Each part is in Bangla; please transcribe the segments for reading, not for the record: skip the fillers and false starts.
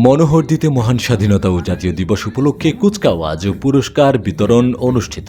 মনোহরদীতে মহান স্বাধীনতা ও জাতীয় দিবস উপলক্ষে কুচকাওয়াজ ও পুরস্কার বিতরণ অনুষ্ঠিত।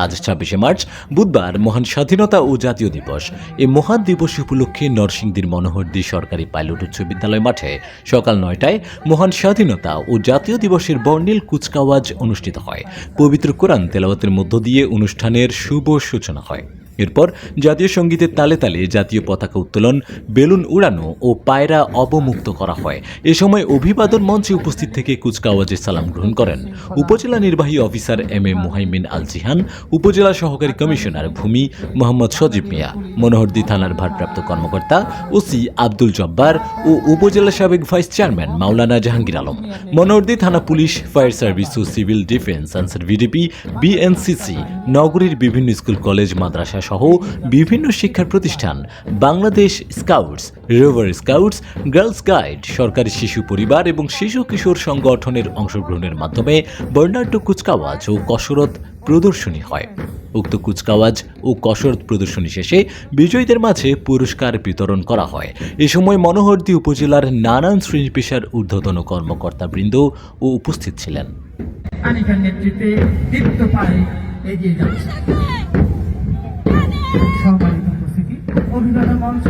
আজ ২৬শে মার্চ বুধবার মহান স্বাধীনতা ও জাতীয় দিবস। এই মহান দিবস উপলক্ষে নরসিংদীর মনোহরদী সরকারি পাইলট উচ্চ বিদ্যালয় মাঠে সকাল ৯টায় মহান স্বাধীনতা ও জাতীয় দিবসের বর্ণিল কুচকাওয়াজ অনুষ্ঠিত হয়। পবিত্র কোরআন তেলাওয়াতের মধ্য দিয়ে অনুষ্ঠানের শুভ সূচনা হয়। এরপর জাতীয় সঙ্গীতের তালে তালে জাতীয় পতাকা উত্তোলন, বেলুন উড়ানো ও পায়রা অবমুক্ত করা হয়। এ সময় অভিবাদন মঞ্চে উপস্থিত থেকে কুচকাওয়াজে সালাম গ্রহণ করেন উপজেলা নির্বাহী অফিসার এম এ মুহাইমিন আল জিহান, উপজেলা সহকারী কমিশনার ভূমি মোহাম্মদ সজীব মিয়া, মনোহরদী থানার ভারপ্রাপ্ত কর্মকর্তা ওসি আব্দুল জব্বার ও উপজেলা সাবেক ভাইস চেয়ারম্যান মাওলানা জাহাঙ্গীর আলম। মনোহরদী থানা পুলিশ, ফায়ার সার্ভিস ও civil defence, Ansar VDP, BNCC, নগরীর বিভিন্ন স্কুল কলেজ মাদ্রাসা সহ বিভিন্ন শিক্ষা প্রতিষ্ঠান, Bangladesh scouts, river scouts, girls guide, সরকারি শিশু পরিবার এবং শিশু কিশোর সংগঠনের অংশগ্রহণের মাধ্যমে বর্ণাঢ্য কুচকাওয়াজ ও কসরত প্রদর্শনী হয়। উক্ত কুচকাওয়াজ ও কসরত প্রদর্শনী শেষে বিজয়ীদের মাঝে পুরস্কার বিতরণ করা হয়। এ সময় মনোহরদী উপজেলার নানান শ্রেণী পেশার ঊর্ধ্বতন কর্মকর্তাবৃন্দ ও উপস্থিত ছিলেন। আনিকার নেতৃত্বে দীপ্ত পায়ে এগিয়ে যাচ্ছে। সহকারী উপস্থিতি অভিবাদন মঞ্চ